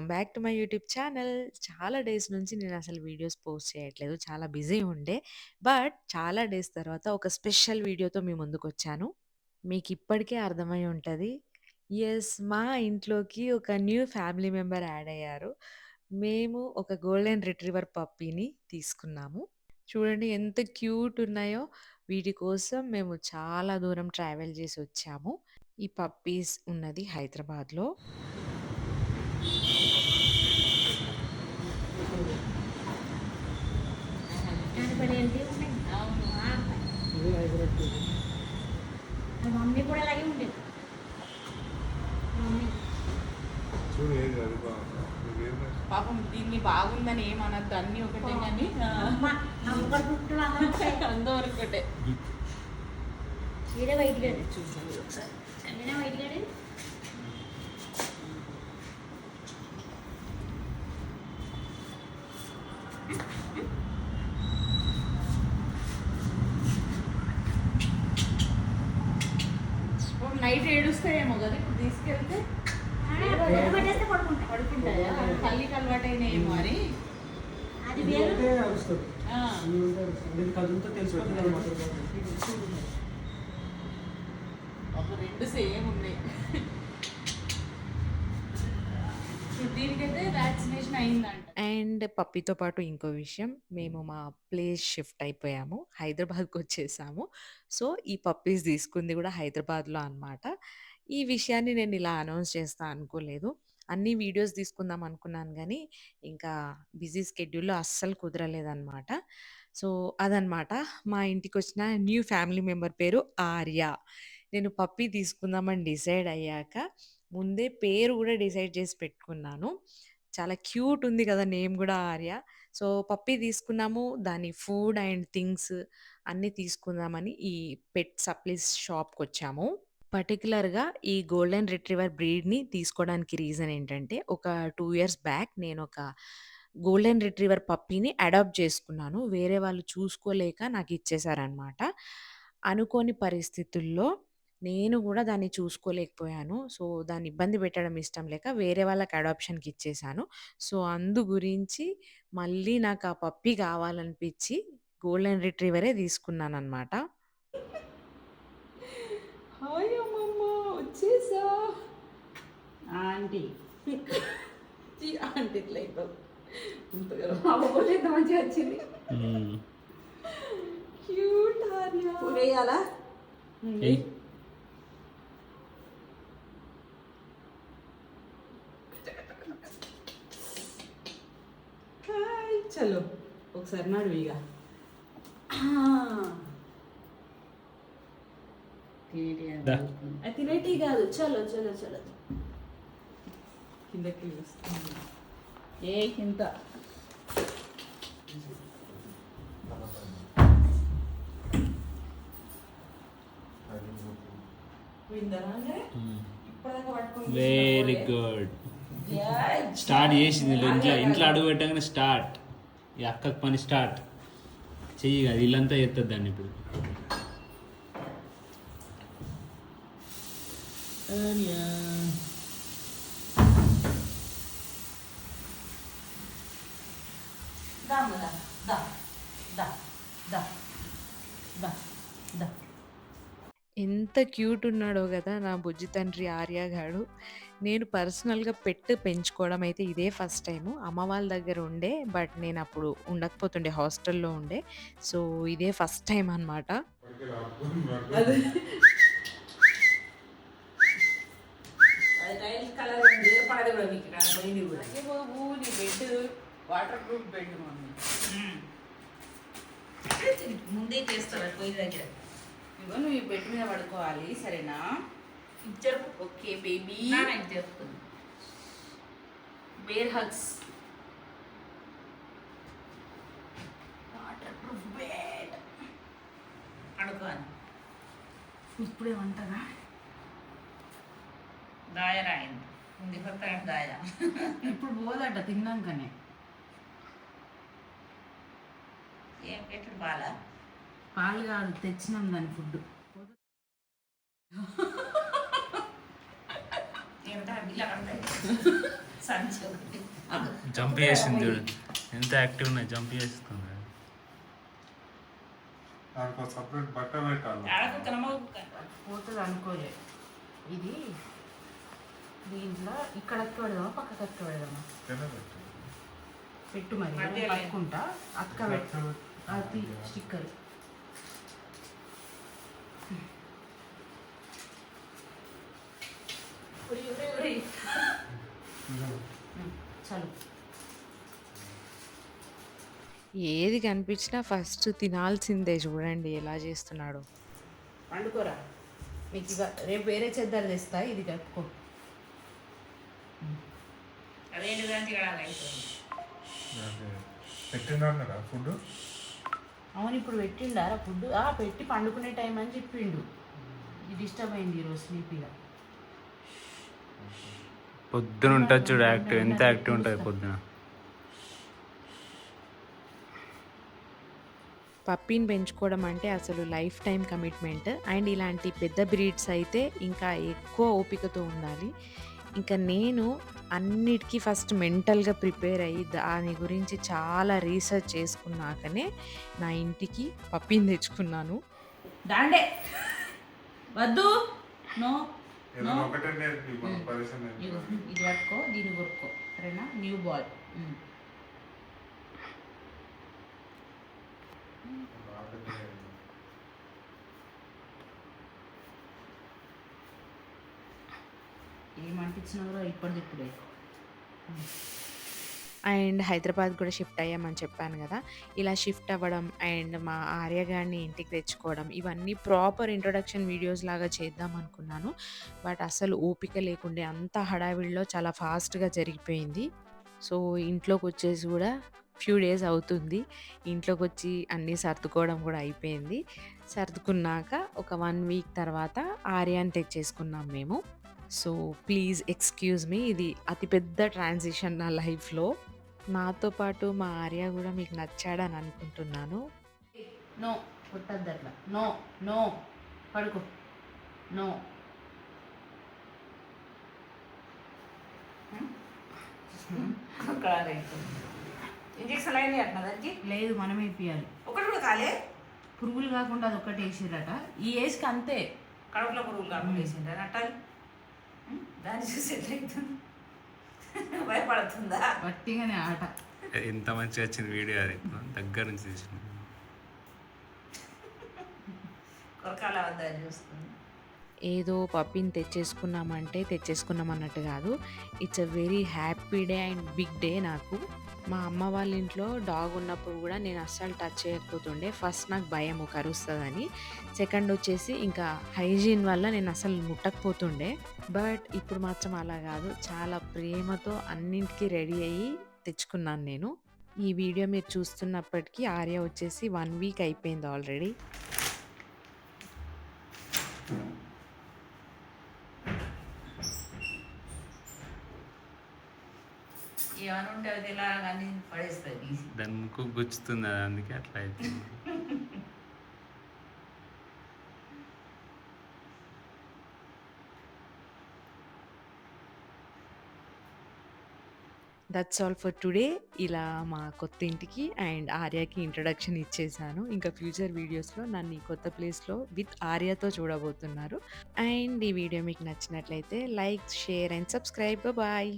Welcome back to my YouTube channel. చాలా days నుంచి నేను అసలు వీడియోస్ పోస్ట్ చేయట్లేదు. చాలా బిజీ ఉండే. బట్ చాలా డేస్ తర్వాత ఒక స్పెషల్ వీడియోతో మీ ముందుకొచ్చాను. మీకిప్పటికే అర్థమై ఉంటది. యెస్, మా ఇంట్లోకి ఒక న్యూ ఫ్యామిలీ మెంబర్ యాడ్ అయ్యారు. మేము ఒక గోల్డెన్ రిట్రీవర్ పప్పీని తీసుకున్నాము. చూడండి ఎంత క్యూట్ ఉన్నాయో. వీటి కోసం మేము చాలా దూరం ట్రావెల్ చేసి వచ్చాము. ఈ పప్పీస్ ఉన్నది హైదరాబాద్‌లో. మమ్మీ కూడా అలాగే ఉండేది. మమ్మీ పాపం దీన్ని బాగుందని ఏమనద్దు, అన్ని ఒకటే కానీ అందరూ ఒకటే. ఈడే వైట్ గడి చూసాను ఒకసారి. చండినా వైట్ గడి నైట్ ఏడుస్తాయేమో కదా ఇప్పుడు తీసుకెళ్తే. పట్టేస్తే పడుకుంటాయా? తల్లికి అలవాటైన ఏమో అని. అది వేరు. ఒక రెండు సేమ్ ఉన్నాయి. దీనికైతే వ్యాక్సినేషన్ అయిందంట. అండ్ పప్పీతో పాటు ఇంకో విషయం, మేము మా ప్లేస్ షిఫ్ట్ అయిపోయాము. హైదరాబాద్‌కొచ్చేసాము. సో, ఈ పప్పీస్ తీసుకుంది కూడా హైదరాబాద్‌లో అనమాట. ఈ విషయాన్ని నేను ఇలా అనౌన్స్ చేస్తా అనుకోలేదు. అన్ని వీడియోస్ తీసుకుందాం అనుకున్నాను గానీ, ఇంకా బిజీ స్కెడ్యూల్‌లో అస్సలు కుదరలేదనమాట. సో, అదనమాట. మా ఇంటికొచ్చిన న్యూ ఫ్యామిలీ మెంబర్ పేరు ఆర్య. నేను పప్పీ తీసుకుందామని డిసైడ్ అయ్యాక, ముందే పేరు గూడా డిసైడ్ చేసి పెట్టుకున్నాను. చాలా క్యూట్ ఉంది కదా! నేమ్ గూడా ఆర్య. సో, పప్పీ తీసుకున్నాము. దాని ఫుడ్ అండ్ థింగ్స్ అన్నీ తీసుకుందామని ఈ పెట్ సప్లీస్ షాప్‌కొచ్చాము. పర్టిక్యులర్‌గా ఈ గోల్డెన్ రిట్రీవర్ బ్రీడ్‌ని తీసుకోవడానికి రీజన్ ఏంటంటే, ఒక 2 ఇయర్స్ బ్యాక్ నేనొక గోల్డెన్ రిట్రీవర్ పప్పీని అడాప్ట్ చేసుకున్నాను. వేరే వాళ్ళు చూసుకోలేక నాకిచ్చేసారనమాట. అనుకోని పరిస్థితుల్లో నేను గూడా దాన్ని చూసుకోలేకపోయాను. సో, దాన్ని ఇబ్బంది పెట్టడం ఇష్టం లేక వేరే వాళ్ళకి అడాప్షన్‌కి ఇచ్చేసాను. సో, అందు గురించి మళ్ళీ నాకు ఆ పప్పీ కావాలనిపిచ్చి గోల్డెన్ రిట్రీవరే తీసుకున్నాననమాట. హాయ్ అమ్మమ్మ, వచ్చేసా. ఆంటీ అంటే ఇట్లా అవుతుంది. అవ్వకపోతే ఎంత మంచిగా వచ్చింది. క్యూట్ ఆర్య. వేయాలా? హాయ్, చలో ఒకసారి నడువు ఇక. అది తినేటి కాదు. చలో చలో చలో కిందకి వస్తుంది. ఏ కింద వెరీ గుడ్. స్టార్ట్ చేసింది ఇంట్లో అడుగు పెట్టగానే స్టార్ట్. ఈ అక్కకు పని స్టార్ట్ చెయ్యి కదా, ఇల్లంతా ఎత్తద్దు దాన్ని ఇప్పుడు. ఎంత క్యూట్ ఉన్నాడో గదా! నా బుజ్జి తండ్రి ఆర్య గాడు. నేను పర్సనల్‌గా పెట్ పెంచుకోవడం అయితే ఇదే ఫస్ట్ టైము. అమ్మ వాళ్ళ దగ్గర ఉండే. బట్ నేనప్పుడు ఉండకపోతుండే, హాస్టల్‌లో ఉండే. సో, ఇదే ఫస్ట్ టైమ్ అనమాట. అది టైల్స్ కలర్ పడదు కూడా మీకు ఇక్కడ పోయింది కూడా. అయ్యే బాబు, నీ bed water proof bed mummy. ముందే చేస్తారా పోయి దగ్గర? ఇగో నువ్వు ఈ బెడ్ మీద పడుకోవాలి, సరేనా? జరుపు. Okay baby. జరుపుతుంది. Bear hugs. Waterproof bed. పడుకోవాలి. ఇప్పుడేమంటారా? దాయ రాయింది. ముందు కొత్త దాయ. ఇప్పుడు పోదట తిన్నాకనే. ఏం పెట్టు పాల? పాలు కాదు, తెచ్చినాం దాని ఫుడ్. ఏమిటా బిల్ల కడతాయి. సంచి ఒకటి. జంప్ చేసింది చూడు, ఎంత యాక్టివ్ ఉన్నాయి, జంప్ చేస్తుంది. దానికి సపరేట్ బట్ట పెట్టాలి. ఆడ కుక్కన మగ కుక్క. పోతుంది అనుకోలే. ఇది దీంట్లో ఇక్కడ అక్క పెడదామా పక్కకి అక్క పెడదామా? పెట్టు మరి మధ్యలో. పట్టుకుంటా అక్క పెట్టు అది స్టిక్కర్. చలు ఏది కనిపించినా ఫస్ట్ తినాల్సిందే. చూడండి ఎలా చేస్తున్నాడు. వండుకోరా. మీకు ఇవ రేపు వేరే చెద్దరు తెస్తా, ఇది కట్టుకో. అదేంటి దానికి ఇక్కడ అయిపోయింది. పెట్టినారా ఫుడ్? అవును ఇప్పుడు పెట్టిండారా ఫుడ్? పెట్టి పండుకునే టైం అని చెప్పిండు. ఇది డిస్టర్బ్ అయింది ఈరోజు స్లీపీగా. పొద్దున ఉంటుంది చూడు యాక్టివ్, ఎంత యాక్టివ్ ఉంటుంది పొద్దున. పప్పీని పెంచుకోవడం అంటే అసలు లైఫ్ టైం కమిట్మెంట్. అండ్ ఇలాంటి పెద్ద బ్రీడ్స్ అయితే ఇంకా ఎక్కువ ఓపికతో ఉండాలి. ఇంకా నేను అన్నిటికీ ఫస్ట్ మెంటల్గా ప్రిపేర్ అయ్యి దాని గురించి చాలా రీసెర్చ్ చేసుకున్నాకనే నా ఇంటికి పప్పీని తెచ్చుకున్నాను. దాండే వద్దు. నో ఏదైనా ఒకటే నేర్పి మన పరిశ్రమ ఇది పట్టుకో, దీన్ని కొరుక్కో, సరేనా? New ball. ఏమంటించినారో ఇప్పుడే. అండ్ హైదరాబాద్ కూడా షిఫ్ట్ అయ్యామని చెప్పాను కదా. ఇలా షిఫ్ట్ అవ్వడం అండ్ మా ఆర్య గారిని ఇంటికి తెచ్చుకోవడం ఇవన్నీ ప్రాపర్ ఇంట్రొడక్షన్ వీడియోస్ లాగా చేద్దాం అనుకున్నాను. బట్ అసలు ఓపిక లేకుండే, అంత హడావిడిలో చాలా ఫాస్ట్గా జరిగిపోయింది. సో ఇంట్లోకి వచ్చేసి కూడా ఫ్యూ డేస్ అవుతుంది. ఇంట్లోకి వచ్చి అన్నీ సర్దుకోవడం కూడా అయిపోయింది. సర్దుకున్నాక ఒక 1 వీక్ తర్వాత ఆర్యాని తెచ్చేసుకున్నాం మేము. సో ప్లీజ్ ఎక్స్క్యూజ్ మీ, ఇది అతిపెద్ద ట్రాన్సిషన్ నా లైఫ్లో. నాతో పాటు మా ఆర్య కూడా మీకు నచ్చాడని అనుకుంటున్నాను. నో కొట్టద్దు అట్లా. నో నో పడుకో. నో అక్కడ అయిపోయింది. ఇంజక్షన్ అయింది అంటున్నా దానికి. లేదు, మనం వేపియాలి. ఒకటి కూడా కాలే. పురుగులు కాకుండా అది ఒక్కటి వేసిరట. ఈ ఏజ్కి అంతే. కడుపులో పురుగులు కాకుండా వేసిండ్రు అట్టాలి. దాన్ని చూసి ఎట్లయితుంది? భయపడుతుందా? గట్టిగానే ఆట. ఎంత మంచిగా వచ్చింది వీడియో, అది దగ్గర నుంచి తీసిన. కొరకాల వద్ద చూస్తుంది. ఏదో పప్పీని తెచ్చేసుకున్నాం అన్నట్టు కాదు. It's a very happy day and big day నాకు. మా అమ్మ వాళ్ళ ఇంట్లో డాగ్ ఉన్నప్పుడు కూడా నేను అస్సలు టచ్ చేయకపోతుండే. ఫస్ట్ నాకు భయం కరుస్తుందని, సెకండ్ వచ్చేసి ఇంకా హైజీన్ వల్ల నేను అసలు ముట్టకపోతుండే. బట్ ఇప్పుడు మాత్రం అలా కాదు, చాలా ప్రేమతో అన్నింటికి రెడీ అయ్యి తెచ్చుకున్నాను నేను. ఈ వీడియో మీరు చూస్తున్నప్పటికీ ఆర్య వచ్చేసి 1 వీక్ అయిపోయింది ఆల్రెడీ. ఏమైనా ఉంటే అది ఇలా కానీ పడేస్తుంది తీసి. దాని ముక్కు గుచ్చుతుంది, అది అందుకే అట్లా అవుతుంది. That's all for today. ఇలా మా కొత్త ఇంటికి అండ్ ఆర్యకి ఇంట్రడక్షన్ ఇచ్చేసాను. ఇంకా ఫ్యూచర్ వీడియోస్లో నన్ను ఈ కొత్త ప్లేస్లో విత్ ఆర్యతో చూడబోతున్నారు. అండ్ ఈ వీడియో మీకు నచ్చినట్లయితే like, share and subscribe. Bye.